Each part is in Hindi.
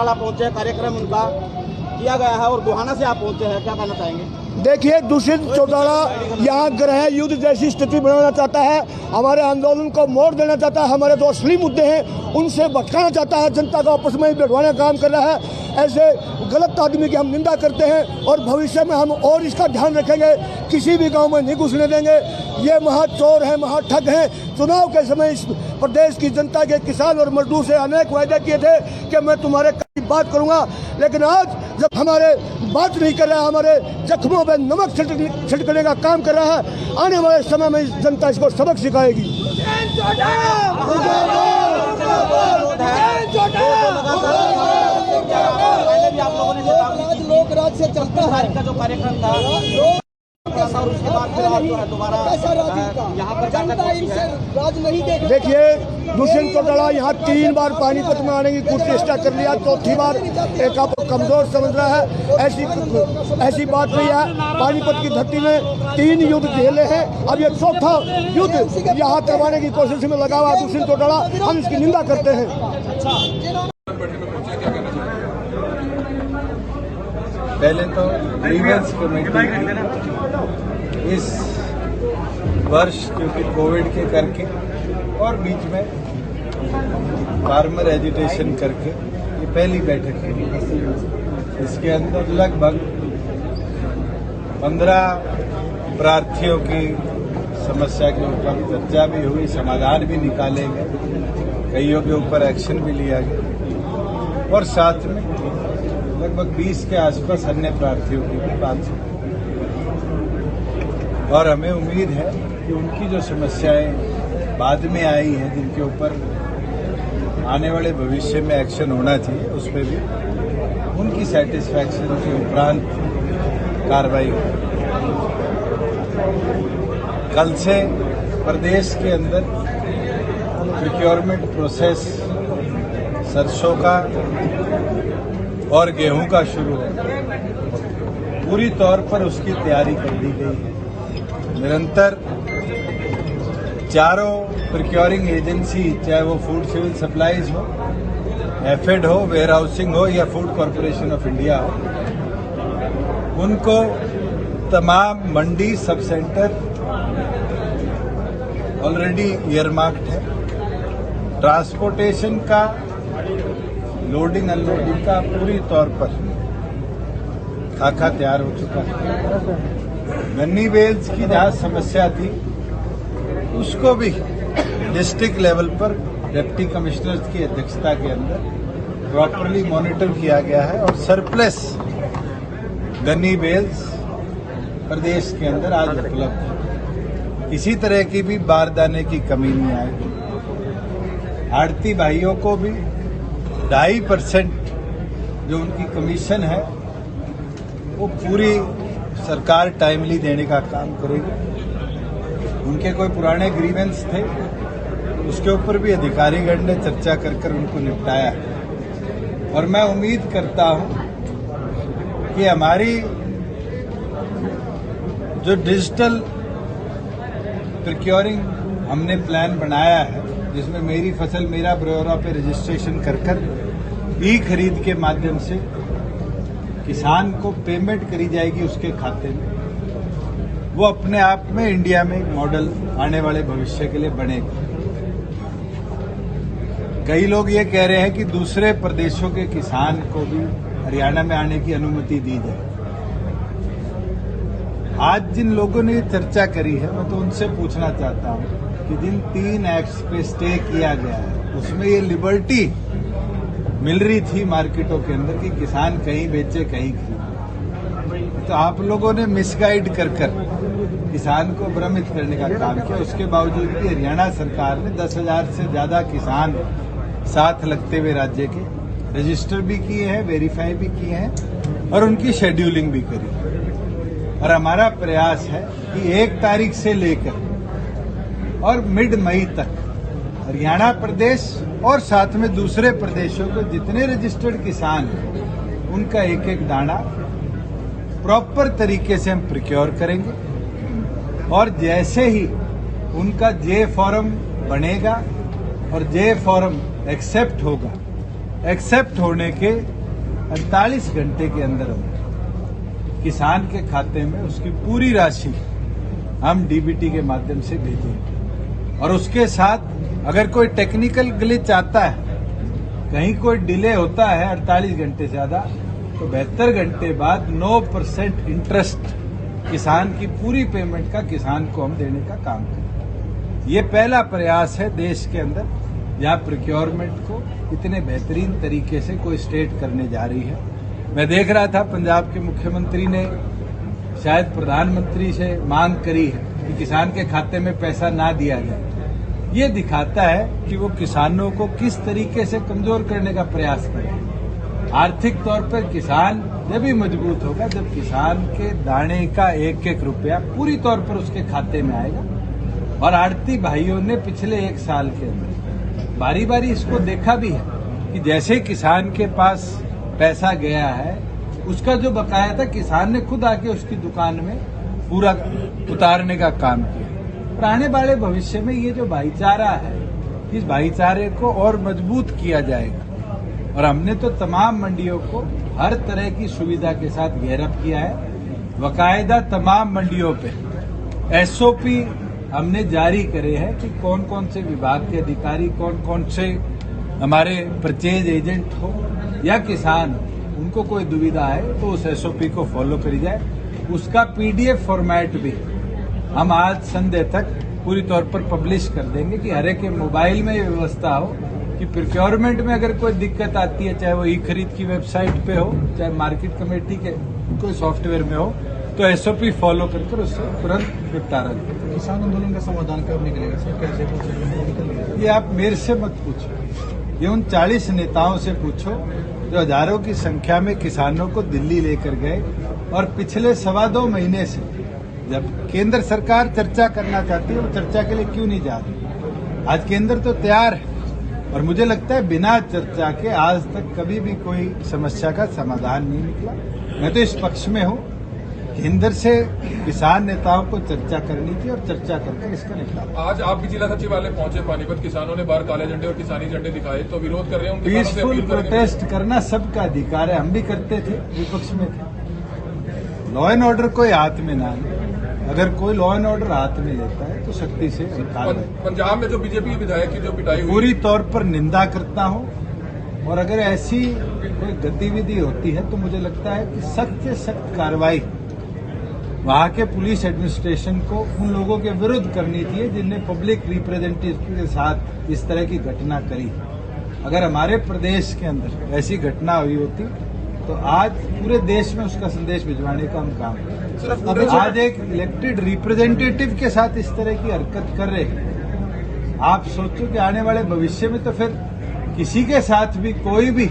चौटाला पहुंचे, कार्यक्रम उनका किया गया है और गोहाना से आप पहुंचे हैं, क्या कहना चाहेंगे? देखिए, दुष्यंत चौटाला यहाँ गृह युद्ध जैसी स्थिति बनाना चाहता है, हमारे आंदोलन को मोड़ देना चाहता है, हमारे जो असली मुद्दे हैं उनसे भटकाना चाहता है, जनता को आपस में बैठवाने का काम कर रहा है। ऐसे गलत आदमी की हम निंदा करते हैं और भविष्य में हम और इसका ध्यान रखेंगे, किसी भी गांव में नहीं घुसने देंगे। ये महाचोर हैं, महाठग हैं। चुनाव के समय इस प्रदेश की जनता के किसान और मजदूर से अनेक वायदे किए थे कि मैं तुम्हारे बात करूंगा, लेकिन आज जब हमारे बात नहीं कर रहा है, हमारे जख्मों पे नमक छिड़कने का काम कर रहा है, आने वाले समय में जनता इसको सबक सिखाएगी। लोक राज से चलता है का जो कार्यक्रम था और उसके बाद फिर आप जो है दोबारा यहाँ पर राज नहीं देख। देखिए, दुष्यंत चौटाला यहाँ 3 बार पानीपत में आने की कुछ चेष्टा कर लिया, चौथी बार एक आप कमजोर समझ रहा है। ऐसी बात नहीं है। पानीपत की धरती में 3 युद्ध झेले हैं, अब ये चौथा युद्ध यहाँ करवाने की कोशिश में लगा हुआ दुष्यंत चौटाला। हम इसकी निंदा करते हैं। पहले तो ग्रीवेंस कमेटी इस वर्ष क्योंकि कोविड के करके और बीच में फार्मर एजुटेशन करके ये पहली बैठक है। इसके अंदर लगभग 15 प्रार्थियों की समस्या के ऊपर चर्चा भी हुई, समाधान भी निकाले गए, कईयों के ऊपर एक्शन भी लिया गया और साथ में लगभग 20 के आसपास अन्य प्रार्थियों की भी बात हुई। और हमें उम्मीद है कि उनकी जो समस्याएं बाद में आई हैं, जिनके ऊपर आने वाले भविष्य में एक्शन होना चाहिए, उस पर भी उनकी सेटिस्फैक्शन के उपरांत कार्रवाई हो। कल से प्रदेश के अंदर प्रोक्योरमेंट प्रोसेस सरसों का और गेहूं का शुरू है। पूरी तौर पर उसकी तैयारी कर दी गई है। निरंतर चारों प्रोक्योरिंग एजेंसी, चाहे वो फूड सिविल सप्लाईज हो, एफेड हो, वेयर हाउसिंग हो या फूड कॉरपोरेशन ऑफ इंडिया हो, उनको तमाम मंडी सब सेंटर ऑलरेडी ईयरमार्क्ड है। ट्रांसपोर्टेशन का, लोडिंग अनलोडिंग का पूरी तौर पर खाका तैयार हो चुका है। गन्नी बेल्स की जहां समस्या थी उसको भी डिस्ट्रिक्ट लेवल पर डिप्टी कमिश्नर्स की अध्यक्षता के अंदर प्रॉपरली मॉनिटर किया गया है और सरप्लस गन्नी बेल्स प्रदेश के अंदर आज उपलब्ध है। किसी तरह की भी बारदाने की कमी नहीं आएगी। आड़ती भाइयों को भी 2.5% जो उनकी कमीशन है वो पूरी सरकार टाइमली देने का काम करेगी। उनके कोई पुराने ग्रीवेंस थे, उसके ऊपर भी अधिकारीगण ने चर्चा कर उनको निपटाया है। और मैं उम्मीद करता हूं कि हमारी जो डिजिटल प्रोक्योरिंग हमने प्लान बनाया है, जिसमें मेरी फसल मेरा ब्यौरा पे रजिस्ट्रेशन कर ई खरीद के माध्यम से किसान को पेमेंट करी जाएगी उसके खाते में, वो अपने आप में इंडिया में एक मॉडल आने वाले भविष्य के लिए बनेगा। कई लोग ये कह रहे हैं कि दूसरे प्रदेशों के किसान को भी हरियाणा में आने की अनुमति दी जाए। आज जिन लोगों ने ये चर्चा करी है, मैं तो उनसे पूछना चाहता हूं कि जिन 3 एक्ट्स पे स्टे किया गया है उसमें ये लिबर्टी मिल रही थी मार्केटों के अंदर कि किसान कहीं बेचे कहीं खरीदे, तो आप लोगों ने मिसगाइड कर किसान को भ्रमित करने का काम किया। उसके बावजूद भी हरियाणा सरकार ने 10,000 से ज्यादा किसान साथ लगते हुए राज्य के रजिस्टर भी किए हैं, वेरीफाई भी किए हैं और उनकी शेड्यूलिंग भी करी। और हमारा प्रयास है कि 1 तारीख से लेकर और मिड मई तक हरियाणा प्रदेश और साथ में दूसरे प्रदेशों के जितने रजिस्टर्ड किसान हैं उनका एक एक दाना प्रॉपर तरीके से हम प्रोक्योर करेंगे और जैसे ही उनका जे फॉर्म बनेगा और जे फॉर्म एक्सेप्ट होगा एक्सेप्ट होने के 48 घंटे के अंदर किसान के खाते में उसकी पूरी राशि हम डीबीटी के माध्यम से भेजेंगे। और उसके साथ अगर कोई टेक्निकल ग्लिच आता है, कहीं कोई डिले होता है 48 घंटे से ज्यादा, तो 72 घंटे बाद 9% इंटरेस्ट किसान की पूरी पेमेंट का किसान को हम देने का काम करें। ये पहला प्रयास है देश के अंदर जहां प्रोक्योरमेंट को इतने बेहतरीन तरीके से कोई स्टेट करने जा रही है। मैं देख रहा था पंजाब के मुख्यमंत्री ने शायद प्रधानमंत्री से मांग करी है कि किसान के खाते में पैसा ना दिया जाए। ये दिखाता है कि वो किसानों को किस तरीके से कमजोर करने का प्रयास कर रहे हैं। आर्थिक तौर पर किसान जब ही मजबूत होगा जब किसान के दाने का एक एक रुपया पूरी तौर पर उसके खाते में आएगा। और आड़ती भाइयों ने पिछले 1 साल के अंदर बारी बारी इसको देखा भी है कि जैसे किसान के पास पैसा गया है, उसका जो बकाया था किसान ने खुद आके उसकी दुकान में पूरा उतारने का काम किया। और आने वाले भविष्य में ये जो भाईचारा है, इस भाईचारे को और मजबूत किया जाएगा। और हमने तो तमाम मंडियों को हर तरह की सुविधा के साथ घेरअप किया है। बाकायदा तमाम मंडियों पे एसओपी हमने जारी करे हैं कि कौन कौन से विभाग के अधिकारी, कौन कौन से हमारे परचेज एजेंट हो या किसान, उनको कोई दुविधा है तो उस एसओपी को फॉलो करी जाए। उसका पीडीएफ फॉर्मेट भी हम आज संडे तक पूरी तौर पर पब्लिश कर देंगे कि हर एक के मोबाइल में ये व्यवस्था हो कि प्रोक्योरमेंट में अगर कोई दिक्कत आती है, चाहे वो ई खरीद की वेबसाइट पे हो, चाहे मार्केट कमेटी के कोई सॉफ्टवेयर में हो, तो एसओपी फॉलो कर उससे तुरंत निपटारा करें। किसान आंदोलन का समाधान कब निकलेगा सर? कैसे? ये आप मेरे से मत पूछो, ये उन 40 नेताओं से पूछो जो हजारों की संख्या में किसानों को दिल्ली लेकर गए। और पिछले 2.25 महीने से जब केंद्र सरकार चर्चा करना चाहती है, वो चर्चा के लिए क्यों नहीं जा रही? आज केंद्र तो तैयार है और मुझे लगता है बिना चर्चा के आज तक कभी भी कोई समस्या का समाधान नहीं निकला। मैं तो इस पक्ष में हूं, केंद्र से किसान नेताओं को चर्चा करनी थी और चर्चा करके इसका निपटारा। आज आप भी जिला सचिवालय पहुंचे पानीपत, किसानों ने बाहर काले झंडे और किसानी झंडे दिखाए, तो विरोध कर रहे हैं। पीसफुल प्रोटेस्ट करना सबका अधिकार है, हम भी करते थे, विपक्ष में थे। लॉ एंड ऑर्डर कोई हाथ में ना ले, अगर कोई लॉ एंड ऑर्डर हाथ में लेता है तो सख्ती से कार्रवाई। पंजाब में जो बीजेपी विधायक की जो पिटाई हुई, पूरी तौर पर निंदा करता हूं। और अगर ऐसी कोई गतिविधि होती है तो मुझे लगता है कि सख्त से सख्त कार्रवाई वहां के पुलिस एडमिनिस्ट्रेशन को उन लोगों के विरुद्ध करनी चाहिए जिनने पब्लिक रिप्रेजेंटेटिव के साथ इस तरह की घटना करी। अगर हमारे प्रदेश के अंदर ऐसी घटना हुई होती तो आज पूरे देश में उसका संदेश भिजवाने का हम काम करें। आज एक इलेक्टेड रिप्रेजेंटेटिव के साथ इस तरह की हरकत कर रहे हैं, आप सोचो कि आने वाले भविष्य में तो फिर किसी के साथ भी कोई भी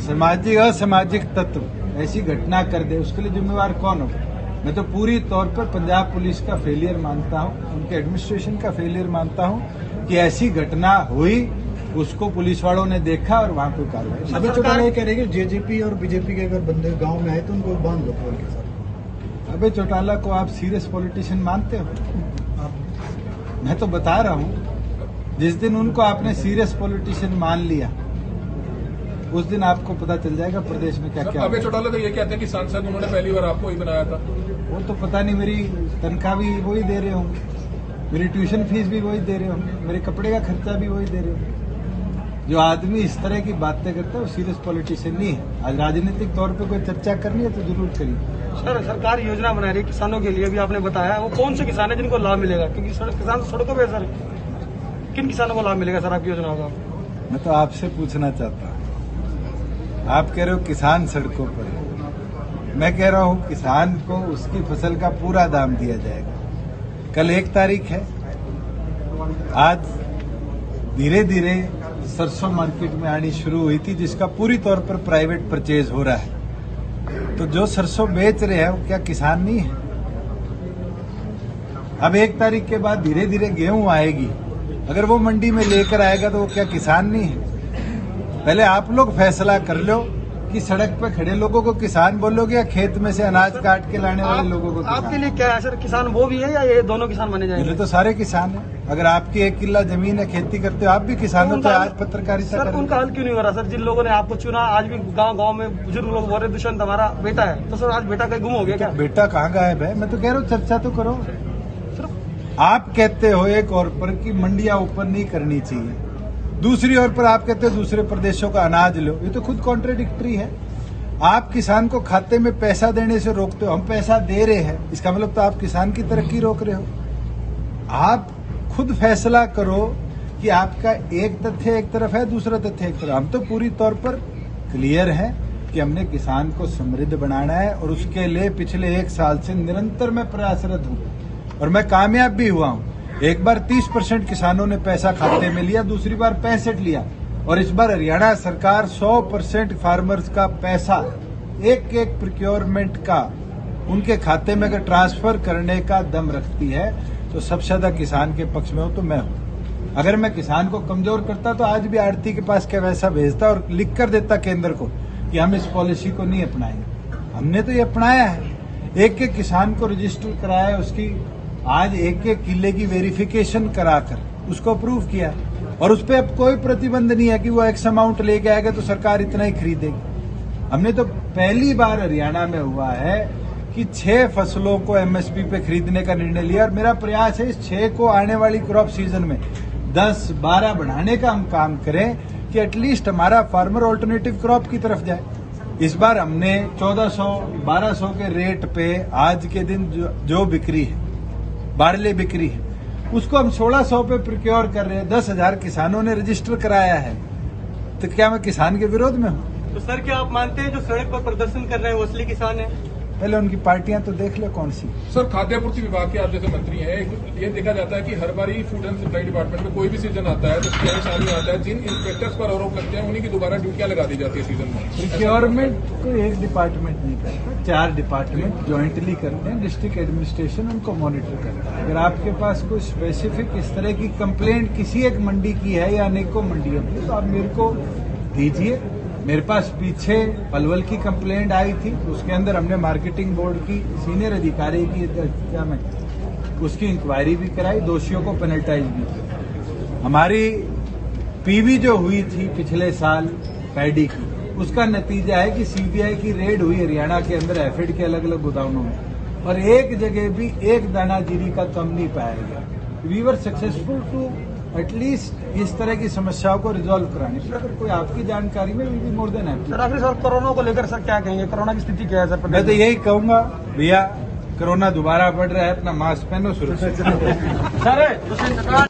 सामाजिक असामाजिक तत्व ऐसी घटना कर दे, उसके लिए जिम्मेवार कौन होगा? मैं तो पूरी तौर पर पंजाब पुलिस का फेलियर मानता हूं, उनके एडमिनिस्ट्रेशन का फेलियर मानता हूं कि ऐसी घटना हुई, उसको पुलिस वालों ने देखा और वहां कोई कार्रवाई। अभी चौटाला ये कह रहे हैं कि जेजेपी और बीजेपी के अगर बंदे गांव में आए तो उनको बांध लो पोल के साथ। अबे चौटाला को आप सीरियस पॉलिटिशियन मानते हो? मैं तो बता रहा हूं, जिस दिन उनको आपने सीरियस पॉलिटिशियन मान लिया उस दिन आपको पता चल जाएगा प्रदेश में क्या क्या। अबे चौटाला तो ये कहते हैं कि सांसद उन्होंने पहली बार आपको ही बनाया था। वो तो पता नहीं, मेरी तनख्वाह भी वही दे रहे होंगे, मेरी ट्यूशन फीस भी वही दे रहे होंगे, मेरे कपड़े का खर्चा भी वही दे रहे होंगे। जो आदमी इस तरह की बातें करता है वो सीरियस पॉलिटिशियन नहीं है। आज राजनीतिक तौर पे कोई चर्चा करनी है तो जरूर करिए। सर, सरकार योजना बना रही है किसानों के लिए, अभी आपने बताया, वो कौन से किसान है जिनको लाभ मिलेगा? क्योंकि किसान सड़कों पे सर, किन किसानों को लाभ मिलेगा सर आपकी योजना का? मैं तो आपसे पूछना चाहता हूँ, आप कह रहे हो किसान सड़कों पर है, मैं कह रहा हूँ किसान को उसकी फसल का पूरा दाम दिया जाएगा। कल 1 तारीख है, आज धीरे धीरे सरसों मार्केट में आनी शुरू हुई थी जिसका पूरी तौर पर प्राइवेट परचेज हो रहा है। तो जो सरसों बेच रहे हैं वो क्या किसान नहीं है? अब 1 तारीख के बाद धीरे धीरे गेहूं आएगी, अगर वो मंडी में लेकर आएगा तो वो क्या किसान नहीं है? पहले आप लोग फैसला कर लो कि सड़क पे खड़े लोगों को किसान बोलोगे या खेत में से अनाज काट के लाने वाले लोगों को आपके किसान? लिए क्या है सर, किसान वो भी है या ये दोनों किसान माने ये जाएंगे? तो सारे किसान हैं। अगर आपकी 1 किला जमीन है, खेती करते हो, आप भी किसान हो, तो आज पत्रकारिता सर कर उनका हल क्यों नहीं हो रहा सर? जिन लोगों ने आपको चुना, आज भी गांव गांव में बुजुर्ग लोग बोल रहे दुष्यंत हमारा बेटा है, तो सर आज बेटा कहीं गुम हो गया क्या? बेटा कहाँ गायब है? मैं तो कह रहा हूँ चर्चा तो करो। आप कहते हो एक और पर कि मंडियां ओपन नहीं करनी चाहिए, दूसरी ओर पर आप कहते हो दूसरे प्रदेशों का अनाज लो। ये तो खुद कॉन्ट्रेडिक्टरी है। आप किसान को खाते में पैसा देने से रोकते हो, हम पैसा दे रहे हैं, इसका मतलब तो आप किसान की तरक्की रोक रहे हो। आप खुद फैसला करो कि आपका एक तथ्य एक तरफ है, दूसरा तथ्य एक तरफ। हम तो पूरी तौर पर क्लियर है कि हमने किसान को समृद्ध बनाना है और उसके लिए पिछले 1 साल से निरंतर मैं प्रयासरत हूं और मैं कामयाब भी हुआ हूं। एक बार 30% किसानों ने पैसा खाते में लिया, दूसरी बार 65 लिया और इस बार हरियाणा सरकार 100% फार्मर्स का पैसा एक प्रोक्योरमेंट का उनके खाते में अगर ट्रांसफर करने का दम रखती है तो सबसे ज्यादा किसान के पक्ष में हो तो मैं हूं। अगर मैं किसान को कमजोर करता तो आज भी आड़ती के पास क्या वैसा भेजता और लिख कर देता केंद्र को कि हम इस पॉलिसी को नहीं अपनाएंगे। हमने तो ये अपनाया है, एक किसान को रजिस्टर कराया, उसकी आज एक किले की वेरिफिकेशन कराकर उसको अप्रूव किया और उस पर अब कोई प्रतिबंध नहीं है कि वो एक्स अमाउंट लेके आएगा तो सरकार इतना ही खरीदेगी। हमने तो पहली बार हरियाणा में हुआ है कि 6 फसलों को एमएसपी पे खरीदने का निर्णय लिया और मेरा प्रयास है इस 6 को आने वाली क्रॉप सीजन में 10-12 बढ़ाने का हम काम करें कि एटलीस्ट हमारा फार्मर ऑल्टरनेटिव क्रॉप की तरफ जाए। इस बार हमने 1400-1200 के रेट पे आज के दिन जो बिक्री है, बारले बिक्री है, उसको हम 1600 पे प्रोक्योर कर रहे हैं। 10,000 किसानों ने रजिस्टर कराया है, तो क्या मैं किसान के विरोध में हूँ? तो सर क्या आप मानते हैं जो सड़क पर प्रदर्शन कर रहे हैं वो असली किसान है? पहले उनकी पार्टियां तो देख लो कौन सी। सर खाद्य आपूर्ति विभाग के आप जैसे मंत्री हैं, ये देखा जाता है कि हर बार ही फूड एंड सप्लाई डिपार्टमेंट में कोई भी सीजन आता है तो परेशानी आता है, जिन इंस्पेक्टर्स पर आरोप लगते हैं उन्हीं की दोबारा ड्यूटियां लगा दी जाती है सीजन में। प्रोक्योरमेंट को एक डिपार्टमेंट नहीं करता, 4 डिपार्टमेंट ज्वाइंटली करते हैं। डिस्ट्रिक्ट एडमिनिस्ट्रेशन उनको मॉनिटर करता है। अगर आपके पास कोई स्पेसिफिक इस तरह की कंप्लेंट किसी एक मंडी की है या अनेकों मंडियों की, तो आप मेरे को दीजिए। मेरे पास पीछे पलवल की कंप्लेंट आई थी, उसके अंदर हमने मार्केटिंग बोर्ड की सीनियर अधिकारी की उसकी इंक्वायरी भी कराई, दोषियों को पेनल्टाइज भी किया। हमारी पीवी जो हुई थी पिछले साल पैडी की, उसका नतीजा है कि सीबीआई की रेड हुई हरियाणा के अंदर एफिड के अलग अलग गोदामों में और एक जगह भी एक दाना जीरी का कम नहीं पाया गया। We were successful to at least इस तरह की समस्याओं को रिजॉल्व कराने के लिए। अगर कोई आपकी जानकारी में भी मोर देन हैप्पी। सर आखिर सर कोरोना को लेकर सर क्या कहेंगे? कोरोना की स्थिति क्या है सर? मैं तो यही कहूंगा भैया, कोरोना दोबारा बढ़ रहा है, अपना मास्क पहनो, सुरक्षित सर